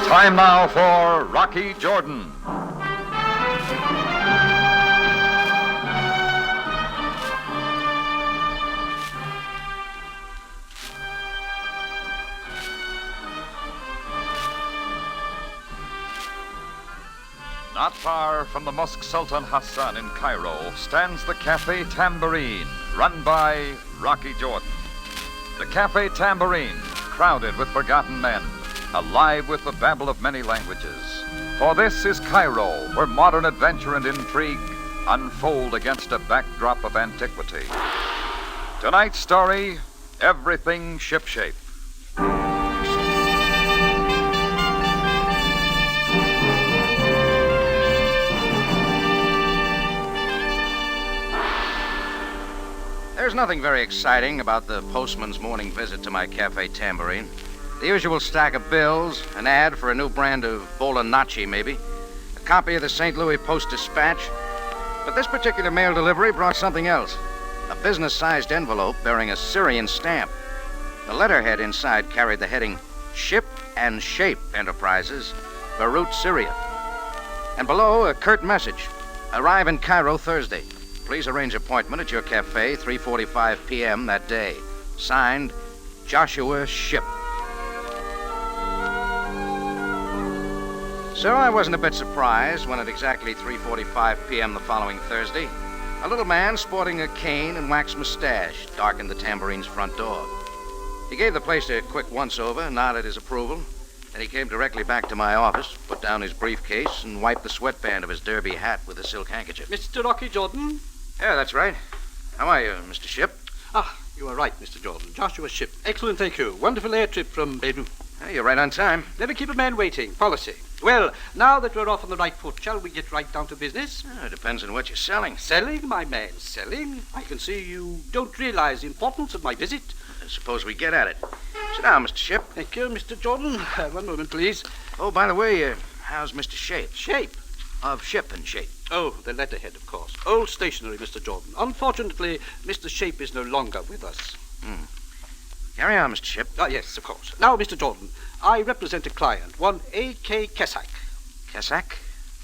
Time now for Rocky Jordan. Not far from the Mosque Sultan Hassan in Cairo stands the Cafe Tambourine, run by Rocky Jordan. The Cafe Tambourine, crowded with forgotten men, alive with the babble of many languages. For this is Cairo, where modern adventure and intrigue unfold against a backdrop of antiquity. Tonight's story, Everything Shipshape. There's nothing very exciting about the postman's morning visit to my Cafe Tambourine. The usual stack of bills, an ad for a new brand of Bolognaci, maybe, a copy of the St. Louis Post-Dispatch. But this particular mail delivery brought something else, a business-sized envelope bearing a Syrian stamp. The letterhead inside carried the heading, Ship and Shape Enterprises, Beirut, Syria. And below, a curt message, arrive in Cairo Thursday. Please arrange appointment at your cafe, 3:45 p.m. that day. Signed, Joshua Ship. So I wasn't a bit surprised when at exactly 3:45 p.m. the following Thursday, a little man sporting a cane and waxed mustache darkened the Tambourine's front door. He gave the place a quick once-over, nodded his approval, and he came directly back to my office, put down his briefcase, and wiped the sweatband of his derby hat with a silk handkerchief. Mr. Rocky Jordan? Yeah, that's right. How are you, Mr. Ship? You are right, Mr. Jordan. Joshua Ship. Excellent, thank you. Wonderful air trip from Beirut. Hey, you're right on time. Never keep a man waiting. Policy. Well, now that we're off on the right foot, shall we get right down to business? It depends on what you're selling. Selling, my man, selling. I can see you don't realize the importance of my visit. Suppose we get at it. Sit down, Mr. Ship. Thank you, Mr. Jordan. One moment, please. Oh, by the way, how's Mr. Shape? Shape? Of Ship and Shape. Oh, the letterhead, of course. Old stationery, Mr. Jordan. Unfortunately, Mr. Shape is no longer with us. Carry on, Mr. Ship. Yes, of course. Now, Mr. Jordan, I represent a client, one A.K. Kesak. Kesak?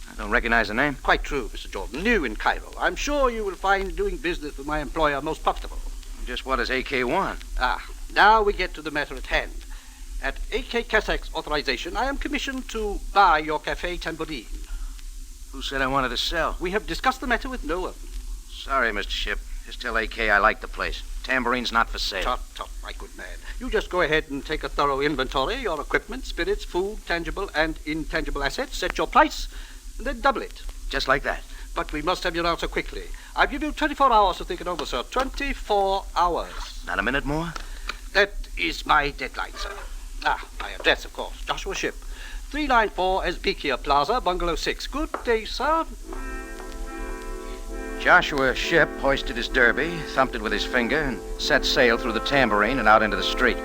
I don't recognize the name. Quite true, Mr. Jordan. New in Cairo. I'm sure you will find doing business with my employer most profitable. Just what does A.K. want? Now we get to the matter at hand. At A.K. Kesak's authorization, I am commissioned to buy your Cafe Tambourine. Who said I wanted to sell? We have discussed the matter with no one. Sorry, Mr. Ship. Just tell A.K. I like the place. Tambourine's not for sale. Tut, my good man. You just go ahead and take a thorough inventory, your equipment, spirits, food, tangible and intangible assets, set your price, and then double it. Just like that? But we must have your answer quickly. I'll give you 24 hours to think it over, sir. 24 hours. Not a minute more? That is my deadline, sir. My address, of course. Joshua Ship. 394 Esbekia Plaza, Bungalow 6. Good day, sir. Joshua Ship hoisted his derby, thumped it with his finger, and set sail through the Tambourine and out into the street.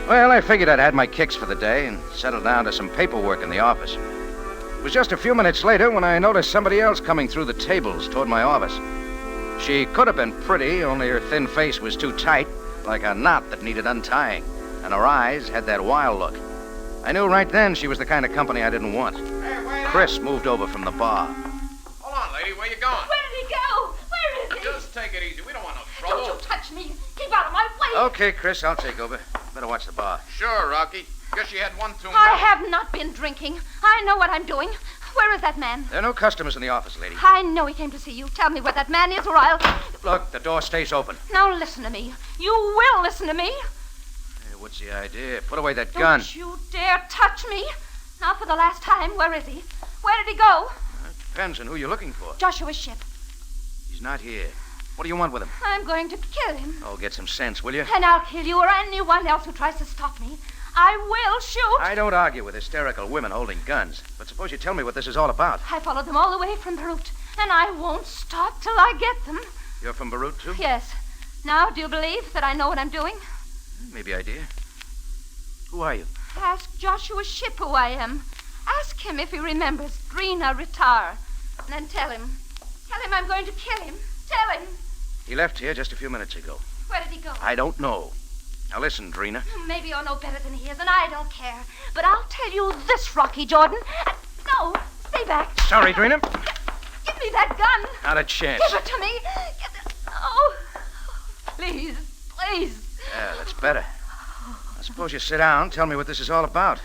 Well, I figured I'd had my kicks for the day and settled down to some paperwork in the office. It was just a few minutes later when I noticed somebody else coming through the tables toward my office. She could have been pretty, only her thin face was too tight, like a knot that needed untying, and her eyes had that wild look. I knew right then she was the kind of company I didn't want. Hey, wait Chris moved over from the bar. Hold on, lady. Where you going? Where did he go? Where is he? Just take it easy. We don't want no trouble. Don't you touch me. Keep out of my way. Okay, Chris, I'll take over. Better watch the bar. Sure, Rocky. Guess you had one too many. I have not been drinking. I know what I'm doing. Where is that man? There are no customers in the office, lady. I know he came to see you. Tell me where that man is or I'll... Look, the door stays open. Now listen to me. You will listen to me. Hey, what's the idea? Put away that gun. Don't you dare touch me. Now for the last time, where is he? Where did he go? Depends on who you're looking for. Joshua Ship. He's not here. What do you want with him? I'm going to kill him. Oh, get some sense, will you? And I'll kill you or anyone else who tries to stop me. I will shoot. I don't argue with hysterical women holding guns. But suppose you tell me what this is all about. I followed them all the way from Beirut, and I won't stop till I get them. You're from Beirut, too? Yes. Now, do you believe that I know what I'm doing? Maybe I do. Who are you? Ask Joshua Ship who I am. Ask him if he remembers Drina Ritar. And then tell him. Tell him I'm going to kill him. Tell him. He left here just a few minutes ago. Where did he go? I don't know. Now listen, Drina. Maybe you're no better than he is, and I don't care. But I'll tell you this, Rocky Jordan. No, stay back. Sorry, Drina. Give me that gun. Not a chance. Give it to me. Oh, please, please. Yeah, that's better. I suppose you sit down and tell me what this is all about.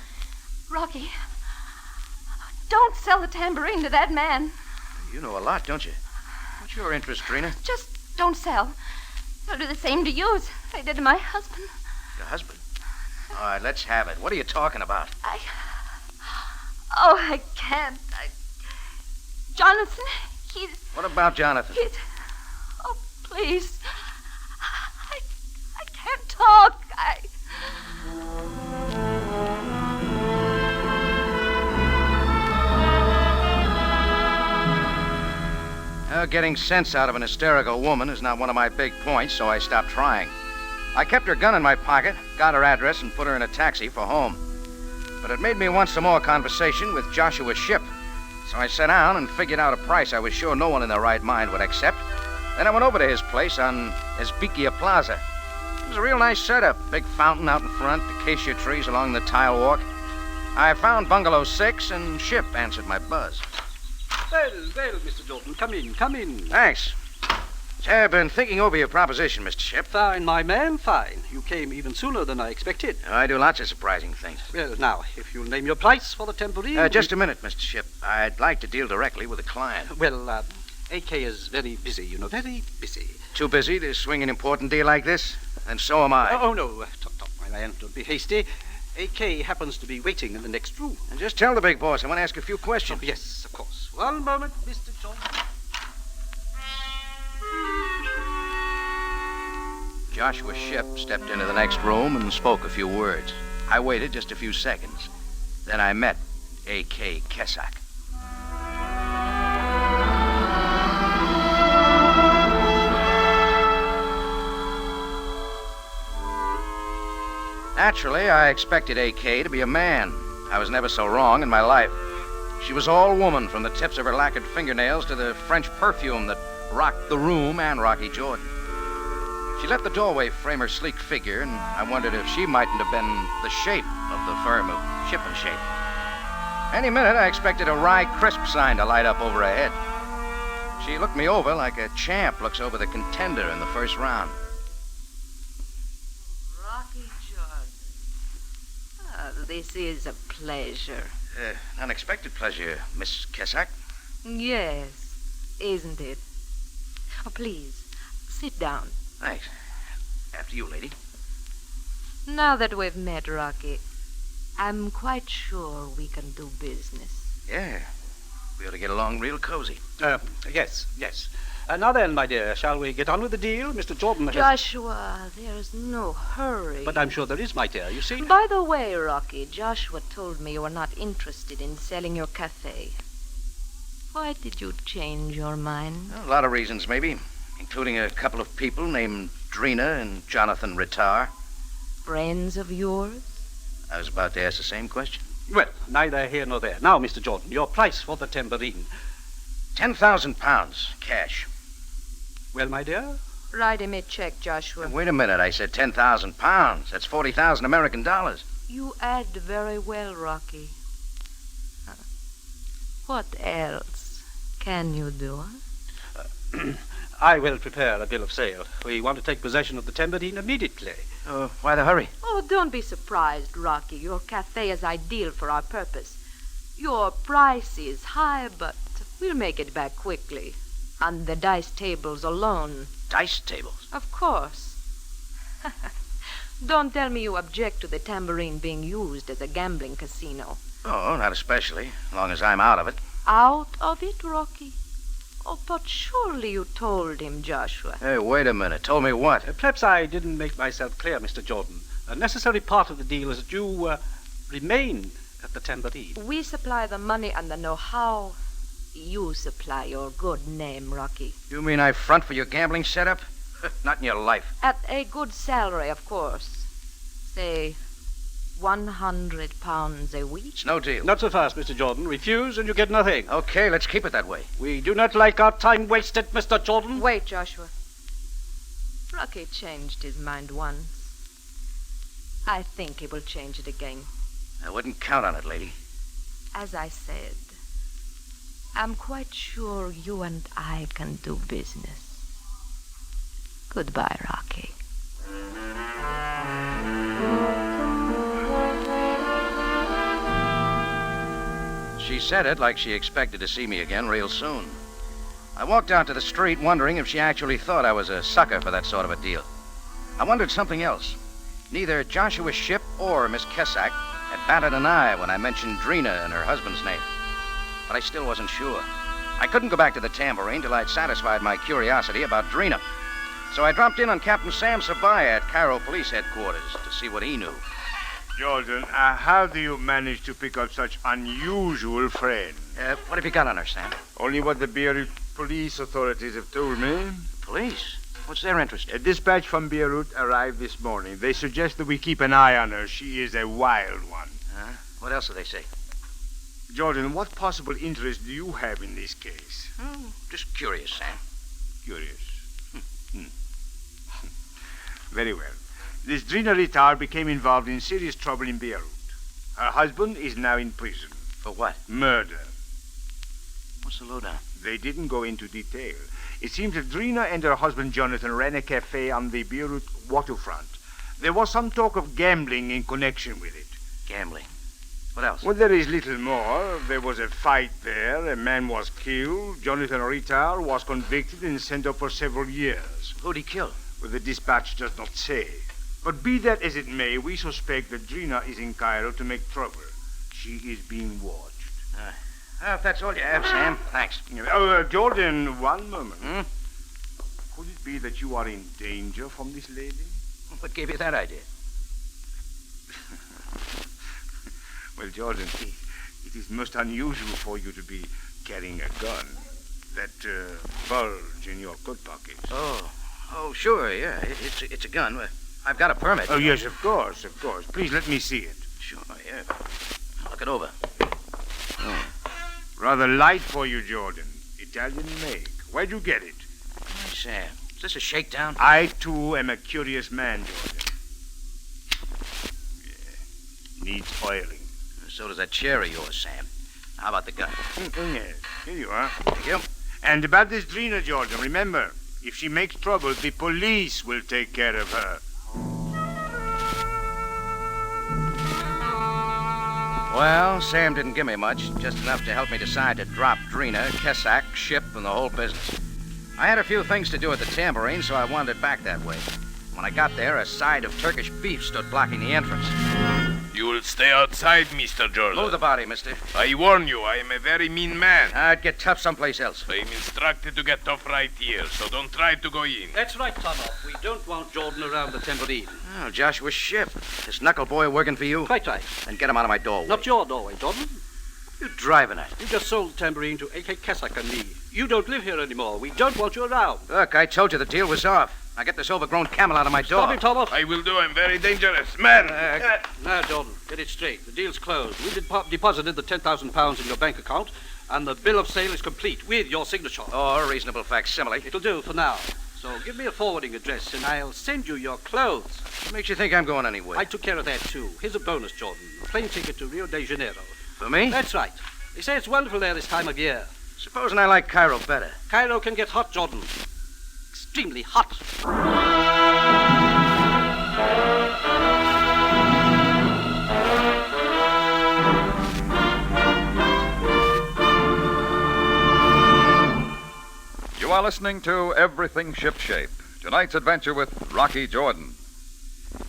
Rocky, don't sell the tambourine to that man. You know a lot, don't you? What's your interest, Drina? Just don't sell. They'll do the same to you as they did to my husband. Your husband? All right, let's have it. What are you talking about? I can't. Jonathan, he's... What about Jonathan? Oh, please. I can't talk. Getting sense out of an hysterical woman is not one of my big points, so I stopped trying. I kept her gun in my pocket, got her address, and put her in a taxi for home. But it made me want some more conversation with Joshua Shipp. So I sat down and figured out a price I was sure no one in their right mind would accept. Then I went over to his place on Esbekia Plaza. It was a real nice setup. Big fountain out in front, acacia trees along the tile walk. I found Bungalow 6, and Shipp answered my buzz. Well, Mr. Jordan, come in. Thanks. I've been thinking over your proposition, Mr. Shipp. Fine, my man, fine. You came even sooner than I expected. I do lots of surprising things. Well, now, if you'll name your price for the tambourine... Just a minute, Mr. Shipp. I'd like to deal directly with a client. Well, AK is very busy, very busy. Too busy to swing an important deal like this? And so am I. Oh, no. Top, my man, don't be hasty. AK happens to be waiting in the next room. And just tell the big boss I want to ask a few questions. Oh, yes, of course. One moment, Mr. Jordan. Joshua Shipp stepped into the next room and spoke a few words. I waited just a few seconds. Then I met A.K. Kesak. Naturally, I expected A.K. to be a man. I was never so wrong in my life. She was all woman, from the tips of her lacquered fingernails to the French perfume that rocked the room and Rocky Jordan. She let the doorway frame her sleek figure, and I wondered if she mightn't have been the shape of the firm of Shipshape. Any minute, I expected a Rye Crisp sign to light up over her head. She looked me over like a champ looks over the contender in the first round. Rocky Jordan. Oh, this is a pleasure. Unexpected pleasure, Miss Kesak. Yes, isn't it? Oh, please, sit down. Thanks. After you, lady. Now that we've met, Rocky, I'm quite sure we can do business. Yeah. We ought to get along real cozy. Yes. Now then, my dear, shall we get on with the deal? Mr. Jordan has... Joshua, there's no hurry. But I'm sure there is, my dear, you see. By the way, Rocky, Joshua told me you were not interested in selling your cafe. Why did you change your mind? A lot of reasons, maybe, including a couple of people named Drina and Jonathan Ritar. Friends of yours? I was about to ask the same question. Well, neither here nor there. Now, Mr. Jordan, your price for the tambourine. 10,000 pounds, cash. Well, my dear? Write him a check, Joshua. Wait a minute, I said 10,000 pounds. That's 40,000 American dollars. You add very well, Rocky. What else can you do? I will prepare a bill of sale. We want to take possession of the tambourine immediately. Why the hurry? Oh, don't be surprised, Rocky. Your cafe is ideal for our purpose. Your price is high, but we'll make it back quickly. On the dice tables alone. Dice tables? Of course. Don't tell me you object to the tambourine being used as a gambling casino. Oh, not especially, as long as I'm out of it. Out of it, Rocky? Oh, but surely you told him, Joshua. Hey, wait a minute. Told me what? Perhaps I didn't make myself clear, Mr. Jordan. A necessary part of the deal is that you remain at the tambourine. We supply the money and the know-how. You supply your good name, Rocky. You mean I front for your gambling setup? Not in your life. At a good salary, of course. Say, £100 a week. It's no deal. Not so fast, Mr. Jordan. Refuse and you get nothing. Okay, let's keep it that way. We do not like our time wasted, Mr. Jordan. Wait, Joshua. Rocky changed his mind once. I think he will change it again. I wouldn't count on it, lady. As I said, I'm quite sure you and I can do business. Goodbye, Rocky. She said it like she expected to see me again real soon. I walked out to the street wondering if she actually thought I was a sucker for that sort of a deal. I wondered something else. Neither Joshua Shipp or Miss Kesak had batted an eye when I mentioned Drina and her husband's name. But I still wasn't sure. I couldn't go back to the Tambourine till I'd satisfied my curiosity about Drina. So I dropped in on Captain Sam Sabaaya at Cairo Police Headquarters to see what he knew. Jordan, how do you manage to pick up such unusual friends? What have you got on her, Sam? Only what the Beirut police authorities have told me. Police? What's their interest? A dispatch from Beirut arrived this morning. They suggest that we keep an eye on her. She is a wild one. What else do they say? Jordan, what possible interest do you have in this case? Just curious, Sam. Curious. Very well. This Drina retard became involved in serious trouble in Beirut. Her husband is now in prison. For what? Murder. What's the lowdown? They didn't go into detail. It seems that Drina and her husband Jonathan ran a cafe on the Beirut waterfront. There was some talk of gambling in connection with it. Gambling. What else? Well, there is little more. There was a fight there. A man was killed. Jonathan Ritar was convicted and sent up for several years. Who'd he kill? Well, the dispatch does not say. But be that as it may, we suspect that Drina is in Cairo to make trouble. She is being watched. If that's all you have, Sam, thanks. Jordan, one moment. Could it be that you are in danger from this lady? What gave you that idea? Well, Jordan, it is most unusual for you to be carrying a gun. That bulge in your coat pocket. Oh, sure, yeah. It's a gun. I've got a permit. Oh, yes, of course. Please let me see it. Sure, yeah. Look it over. Rather light for you, Jordan. Italian make. Where'd you get it? Hey, Sam, is this a shakedown? I, too, am a curious man, Jordan. Yeah. Needs oiling. So does that chair of yours, Sam. How about the gun? Yes. Here you are. Thank you. And about this Drina, Jordan, remember, if she makes trouble, the police will take care of her. Well, Sam didn't give me much, just enough to help me decide to drop Drina, Kesak, Ship, and the whole business. I had a few things to do at the Tambourine, so I wandered back that way. When I got there, a side of Turkish beef stood blocking the entrance. You will stay outside, Mr. Jordan. Move the body, mister. I warn you, I am a very mean man. I'd get tough someplace else. I am instructed to get tough right here, so don't try to go in. That's right, Tonoff. We don't want Jordan around the Tambourine. Oh, Joshua Shipp. This knuckle boy working for you? Quite right. Then get him out of my doorway. Not your doorway, Jordan. You driving at? You just sold the Tambourine to A.K. Kesak and me. You don't live here anymore. We don't want you around. Look, I told you the deal was off. Now get this overgrown camel out of my door. Stop him, Tonoff. I will do. I'm very dangerous. Man! Now, Jordan, get it straight. The deal's closed. We deposited the £10,000 in your bank account, and the bill of sale is complete with your signature. Oh, a reasonable facsimile. It'll do for now. So give me a forwarding address, and I'll send you your clothes. What makes you think I'm going anywhere? I took care of that, too. Here's a bonus, Jordan. A plane ticket to Rio de Janeiro. For me? That's right. They say it's wonderful there this time of year. Supposing I like Cairo better. Cairo can get hot, Jordan. Extremely hot. You are listening to Everything Shipshape. Tonight's adventure with Rocky Jordan.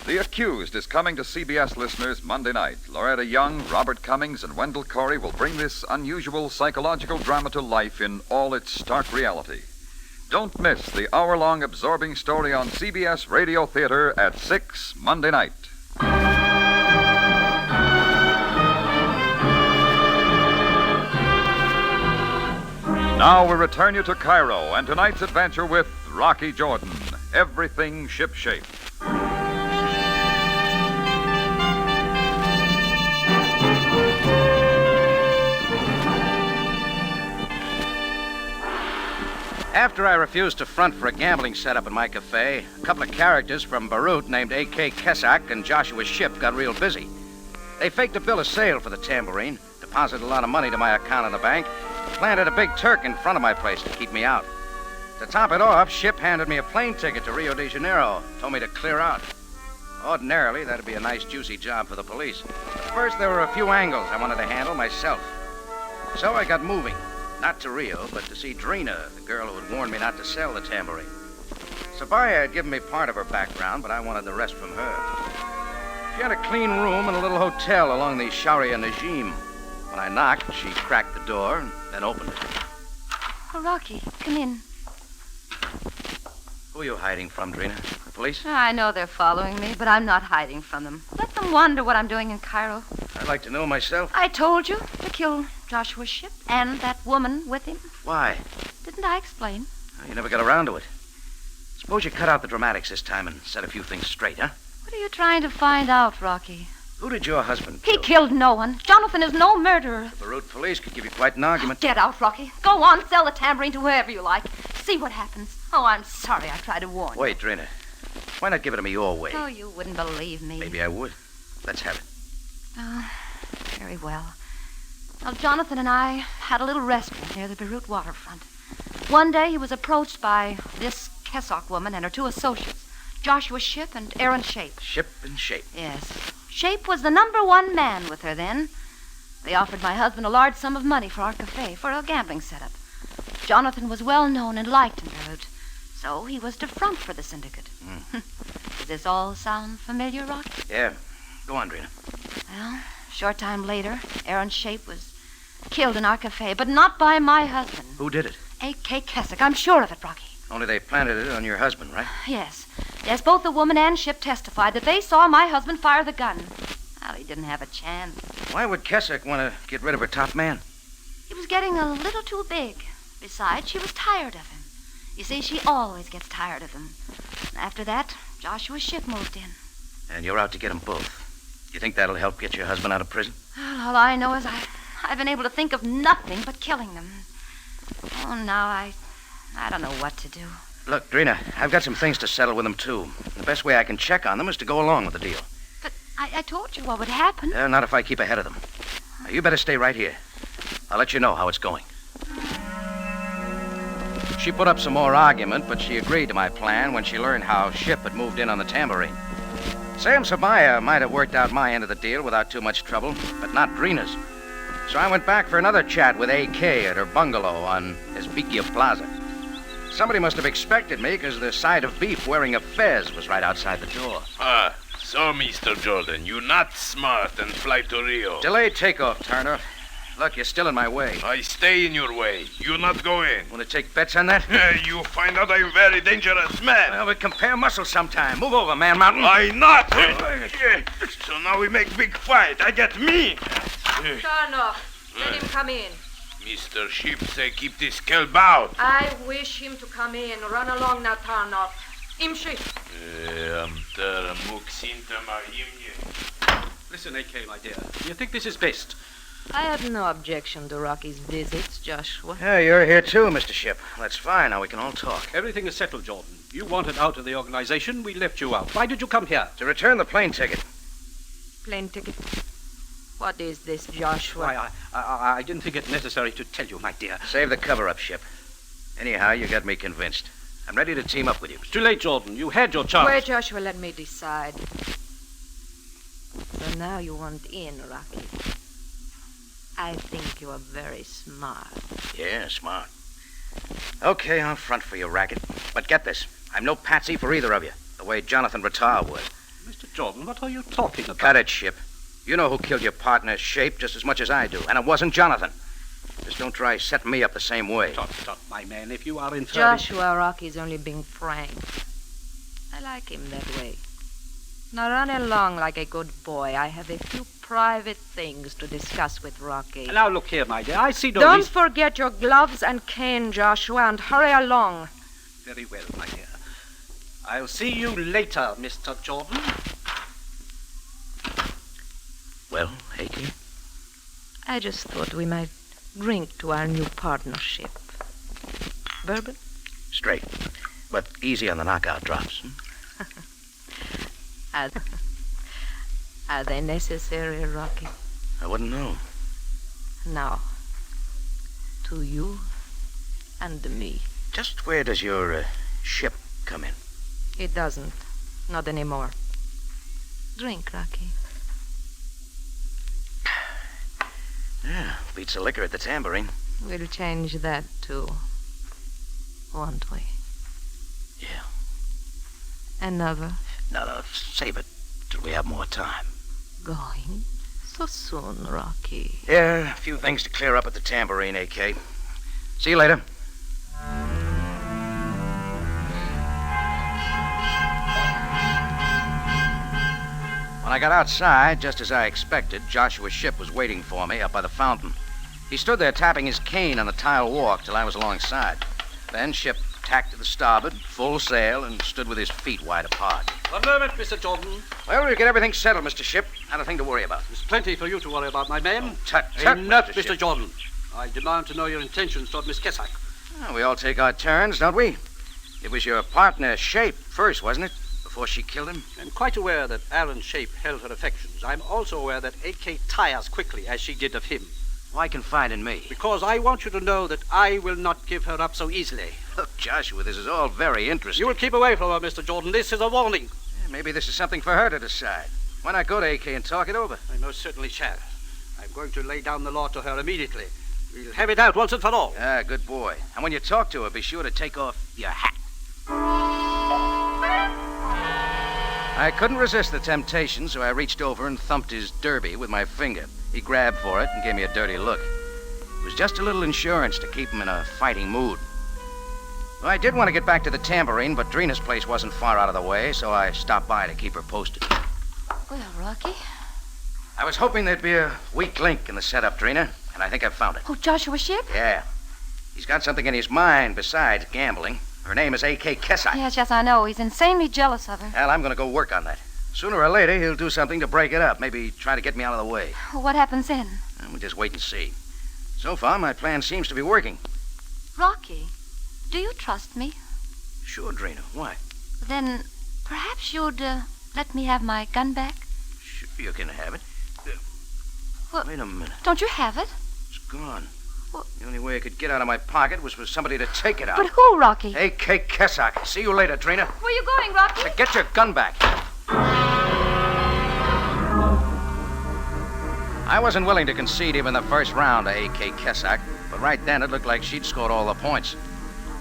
The Accused is coming to CBS listeners Monday night. Loretta Young, Robert Cummings, and Wendell Corey will bring this unusual psychological drama to life in all its stark reality. Don't miss the hour-long absorbing story on CBS Radio Theater at 6 Monday night. Now we return you to Cairo and tonight's adventure with Rocky Jordan, Everything Shipshape. After I refused to front for a gambling setup in my cafe, a couple of characters from Beirut named A.K. Kesak and Joshua Ship got real busy. They faked a bill of sale for the Tambourine, deposited a lot of money to my account in the bank, planted a big Turk in front of my place to keep me out. To top it off, Ship handed me a plane ticket to Rio de Janeiro, told me to clear out. Ordinarily, that'd be a nice, juicy job for the police. But first, there were a few angles I wanted to handle myself. So I got moving. Not to Rio, but to see Drina, the girl who had warned me not to sell the Tambourine. Sabaaya had given me part of her background, but I wanted the rest from her. She had a clean room in a little hotel along the Sharia Najim. When I knocked, she cracked the door and then opened it. Oh, Rocky, come in. Who are you hiding from, Drina? The police? I know they're following me, but I'm not hiding from them. Let them wonder what I'm doing in Cairo. I'd like to know myself. I told you to kill Joshua Ship and that woman with him. Why? Didn't I explain? Well, you never got around to it. Suppose you cut out the dramatics this time and set a few things straight, huh? What are you trying to find out, Rocky? Who did your husband He kill? killed no one. Jonathan is no murderer. The Beirut police could give you quite an argument. Get out, Rocky. Go on, sell the tambourine to whoever you like. See what happens. Oh, I'm sorry I tried to warn you. Wait, Drina. Why not give it to me your way? Oh, you wouldn't believe me. Maybe I would. Let's have it. Oh, very well. Well, Jonathan and I had a little restaurant near the Beirut waterfront. One day he was approached by this Kesak woman and her two associates, Joshua Ship and Aaron Shape. Ship and Shape. Yes. Shape was the #1 man with her then. They offered my husband a large sum of money for our cafe, for a gambling setup. Jonathan was well known and liked in Beirut, so he was to front for the syndicate. Does this all sound familiar, Rocky? Yeah. Go on, Drina. Well, a short time later, Aaron Shape was killed in our cafe, but not by my husband. Who did it? A.K. Kesak. I'm sure of it, Rocky. Only they planted it on your husband, right? Yes. Yes, both the woman and Ship testified that they saw my husband fire the gun. Well, he didn't have a chance. Why would Kesak want to get rid of her top man? He was getting a little too big. Besides, she was tired of him. You see, she always gets tired of him. After that, Joshua Ship moved in. And you're out to get them both. You think that'll help get your husband out of prison? Well, all I know is I've been able to think of nothing but killing them. Oh, now I don't know what to do. Look, Drina, I've got some things to settle with them, too. The best way I can check on them is to go along with the deal. But I told you what would happen. Not if I keep ahead of them. Now, you better stay right here. I'll let you know how it's going. She put up some more argument, but she agreed to my plan when she learned how Ship had moved in on the Tambourine. Sam Sabaaya might have worked out my end of the deal without too much trouble, but not Drina's. So I went back for another chat with A.K. at her bungalow on Esbikia Plaza. Somebody must have expected me because the side of beef wearing a fez was right outside the door. So, Mr. Jordan, you not smart and fly to Rio. Delayed takeoff, Turner. Look, you're still in my way. I stay in your way. You not go in. Want to take bets on that? You find out I'm very dangerous man. Well, we compare muscles sometime. Move over, Man Mountain. I not. So now we make big fight. I get me. Turn off. Let him come in. Mr. Ship say keep this kelp out. I wish him to come in. Run along now, turn off. Imshi. Listen, A.K., my dear. Do you think this is best? I have no objection to Rocky's visits, Joshua. Yeah, you're here too, Mr. Ship. That's fine. Now we can all talk. Everything is settled, Jordan. You wanted out of the organization. We left you out. Why did you come here? To return the plane ticket. Plane ticket. What is this, Joshua? Why, I didn't think it necessary to tell you, my dear. Save the cover-up, Ship. Anyhow, you got me convinced. I'm ready to team up with you. It's too late, Jordan. You had your chance. Wait, Joshua, let me decide. So now you want in, Rocky. I think you are very smart. Yeah, smart. Okay, I'll front for you, racket. But get this. I'm no patsy for either of you, the way Jonathan Rattar was. Mr. Jordan, what are you talking about? Cut it, Ship. You know who killed your partner, Shape, just as much as I do. And it wasn't Jonathan. Just don't try setting me up the same way. Stop, my man. If you are in trouble... Joshua, Rocky's only being frank. I like him that way. Now run along like a good boy. I have a few private things to discuss with Rocky. Now look here, my dear. I see no Don't reason... forget your gloves and cane, Joshua, and hurry along. Very well, my dear. I'll see you later, Mr. Jordan. Well, A.K.? I just thought we might drink to our new partnership. Bourbon? Straight. But easy on the knockout drops. Are they necessary, Rocky? I wouldn't know. Now, to you and me. Just where does your ship come in? It doesn't. Not anymore. Drink, Rocky. Yeah, beats the liquor at the Tambourine. We'll change that, too. Won't we? Yeah. Another? No, save it till we have more time. Going? So soon, Rocky. Yeah, a few things to clear up at the Tambourine, AK. See you later. When I got outside, just as I expected, Joshua's ship was waiting for me up by the fountain. He stood there tapping his cane on the tile walk till I was alongside. Then Ship tacked to the starboard, full sail, and stood with his feet wide apart. One moment, Mr. Jordan. Well, we'll get everything settled, Mr. Ship. Not a thing to worry about. There's plenty for you to worry about, my man. Oh, tut, Enough, Mr. Mr. Ship. Jordan. I demand to know your intentions toward Miss Kessack. Well, we all take our turns, don't we? It was your partner, Shape, first, wasn't it? Before she killed him? I'm quite aware that Aaron Shape held her affections. I'm also aware that AK tires quickly, as she did of him. Why confide in me? Because I want you to know that I will not give her up so easily. Look, Joshua, this is all very interesting. You will keep away from her, Mr. Jordan. This is a warning. Yeah, maybe this is something for her to decide. Why not go to AK and talk it over? I most certainly shall. I'm going to lay down the law to her immediately. We'll have it out once and for all. Ah, good boy. And when you talk to her, be sure to take off your hat. I couldn't resist the temptation, so I reached over and thumped his derby with my finger. He grabbed for it and gave me a dirty look. It was just a little insurance to keep him in a fighting mood. Well, I did want to get back to the Tambourine, but Drina's place wasn't far out of the way, so I stopped by to keep her posted. Well, Rocky. I was hoping there'd be a weak link in the setup, Drina, and I think I've found it. Oh, Joshua Ship? Yeah. He's got something in his mind besides gambling. Her name is A.K. Kessack. Yes, I know. He's insanely jealous of her. Well, I'm going to go work on that. Sooner or later, he'll do something to break it up. Maybe try to get me out of the way. What happens then? And we'll just wait and see. So far, my plan seems to be working. Rocky, do you trust me? Sure, Drina. Why? Then perhaps you'd let me have my gun back? Sure, you can have it. Well, wait a minute. Don't you have it? It's gone. Well, The only way it could get out of my pocket was for somebody to take it out. but who, Rocky? A.K. Kessack. See you later, Drina. Where are you going, Rocky? Now get your gun back. I wasn't willing to concede even the first round to A.K. Kessack, but right then it looked like she'd scored all the points.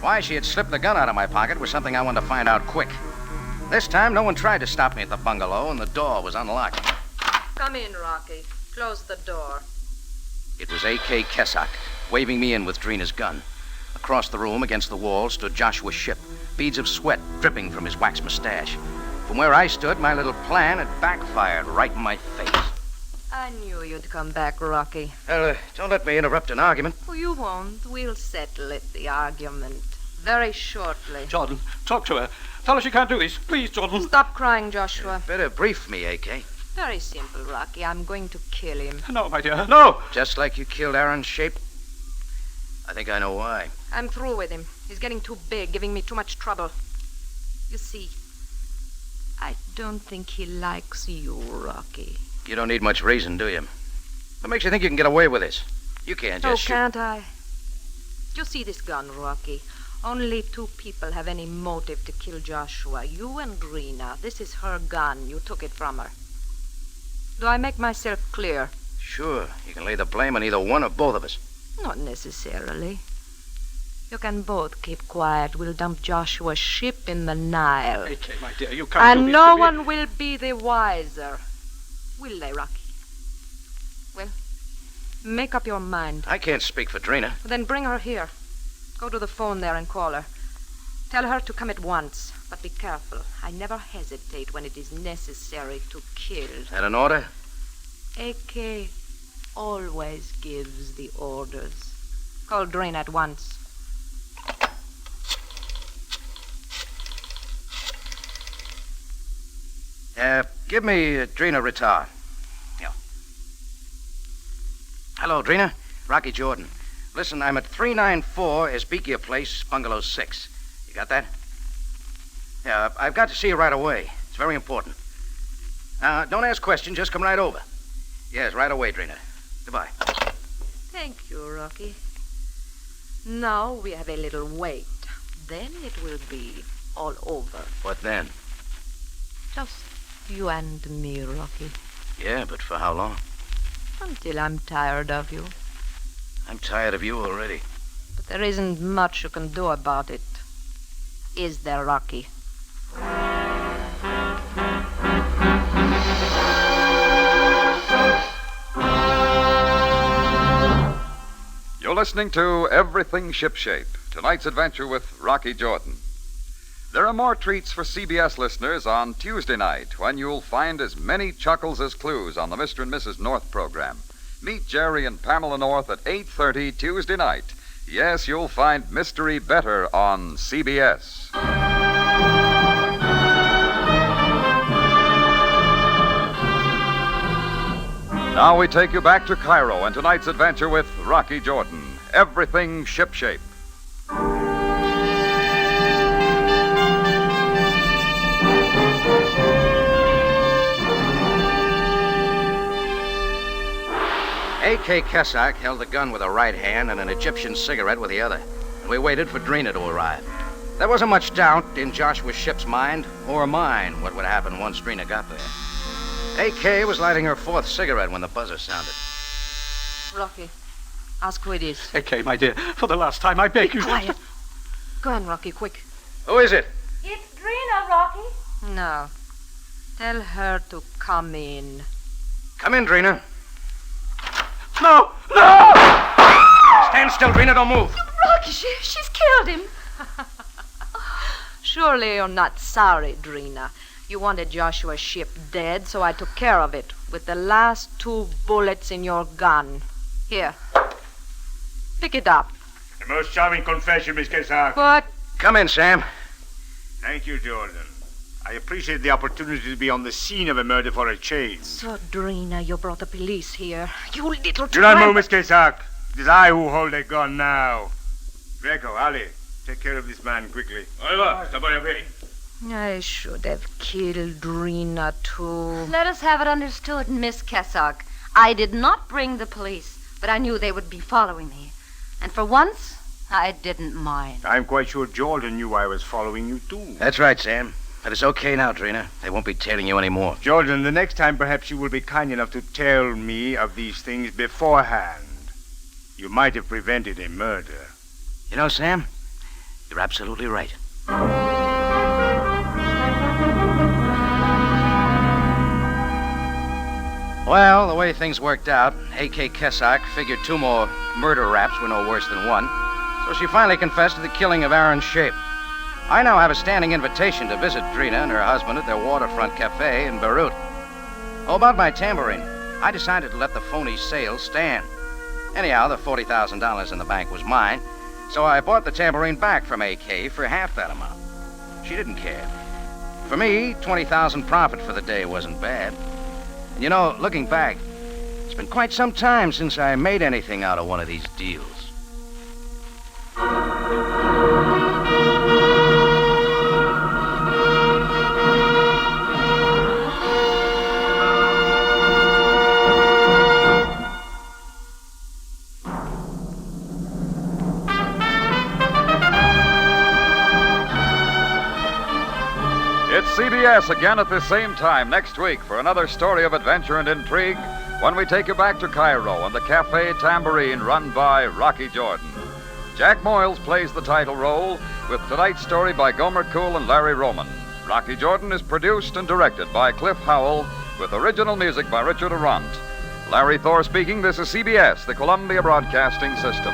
Why she had slipped the gun out of my pocket was something I wanted to find out quick. This time, no one tried to stop me at the bungalow, and the door was unlocked. Come in, Rocky. Close the door. It was A.K. Kessack, waving me in with Drina's gun. Across the room, against the wall, stood Joshua Ship, beads of sweat dripping from his wax mustache. From where I stood, my little plan had backfired right in my face. I knew you'd come back, Rocky. Don't let me interrupt an argument. Oh, you won't. We'll settle it, the argument, very shortly. Jordan, talk to her. Tell her she can't do this. Please, Jordan. Stop crying, Joshua. Better brief me, A.K. Very simple, Rocky. I'm going to kill him. No, my dear, no. Just like you killed Aaron Shape? I think I know why. I'm through with him. He's getting too big, giving me too much trouble. You see, I don't think he likes you, Rocky. You don't need much reason, do you? What makes you think you can get away with this? You can't just shoot. Can't I? You see this gun, Rocky? Only two people have any motive to kill Joshua. You and Drina. This is her gun. You took it from her. Do I make myself clear? Sure. You can lay the blame on either one or both of us. Not necessarily. You can both keep quiet. We'll dump Joshua's ship in the Nile. A.K., my dear, you can't do And this no to me. one will be the wiser. Will they, Rocky? Well, make up your mind. I can't speak for Drina. Then bring her here. Go to the phone there and call her. Tell her to come at once, but be careful. I never hesitate when it is necessary to kill. That an order? A.K. always gives the orders. Call Drina at once. Give me Drina Ritar. Yeah. Hello, Drina. Rocky Jordan. Listen, I'm at 394 Esbekia Place, Bungalow 6. You got that? Yeah, I've got to see you right away. It's very important. Don't ask questions, just come right over. Yes, right away, Drina. Goodbye. Thank you, Rocky. Now we have a little wait. Then it will be all over. What then? Just you and me, Rocky. Yeah, but for how long? Until I'm tired of you. I'm tired of you already. But there isn't much you can do about it. Is there, Rocky? You're listening to Everything Shipshape, tonight's adventure with Rocky Jordan. There are more treats for CBS listeners on Tuesday night when you'll find as many chuckles as clues on the Mr. and Mrs. North program. Meet Jerry and Pamela North at 8:30 Tuesday night. Yes, you'll find mystery better on CBS. Now we take you back to Cairo and tonight's adventure with Rocky Jordan. Everything Shipshape. A.K. Kessock held the gun with a right hand and an Egyptian cigarette with the other. And we waited for Drina to arrive. There wasn't much doubt in Joshua Ship's mind, or mine, what would happen once Drina got there. A.K. was lighting her fourth cigarette when the buzzer sounded. Rocky, ask who it is. Okay, my dear, for the last time, I beg you. Quiet. Go on, Rocky, quick. Who is it? It's Drina, Rocky. No. Tell her to come in. Come in, Drina. No! No! Stand still, Drina, don't move. Rocky, she's killed him. Surely you're not sorry, Drina. You wanted Joshua Ship dead, so I took care of it with the last 2 bullets in your gun. Here. Pick it up. A most charming confession, Miss Kessock. What? Come in, Sam. Thank you, Jordan. I appreciate the opportunity to be on the scene of a murder for a change. So, Drina, you brought the police here. You little Do not tramp. move, Miss Kessock. It is I who hold a gun now. Greco, Ali, take care of this man quickly. I should have killed Drina, too. Let us have it understood, Miss Kessock. I did not bring the police, but I knew they would be following me. And for once, I didn't mind. I'm quite sure Jordan knew I was following you, too. That's right, Sam. But it's okay now, Drina. They won't be tailing you anymore. Jordan, the next time perhaps you will be kind enough to tell me of these things beforehand. You might have prevented a murder. You know, Sam, you're absolutely right. Well, the way things worked out, A.K. Kessock figured 2 more murder raps were no worse than 1, so she finally confessed to the killing of Aaron Shape. I now have a standing invitation to visit Drina and her husband at their waterfront cafe in Beirut. Oh, about my tambourine, I decided to let the phony sale stand. Anyhow, the $40,000 in the bank was mine, so I bought the tambourine back from A.K. for half that amount. She didn't care. For me, 20,000 profit for the day wasn't bad. And you know, looking back, it's been quite some time since I made anything out of one of these deals. It's CBS again at the same time next week for another story of adventure and intrigue when we take you back to Cairo and the Cafe Tambourine run by Rocky Jordan. Jack Moyles plays the title role with tonight's story by Gomer Cool and Larry Roman. Rocky Jordan is produced and directed by Cliff Howell with original music by Richard Arant. Larry Thor speaking. This is CBS, the Columbia Broadcasting System.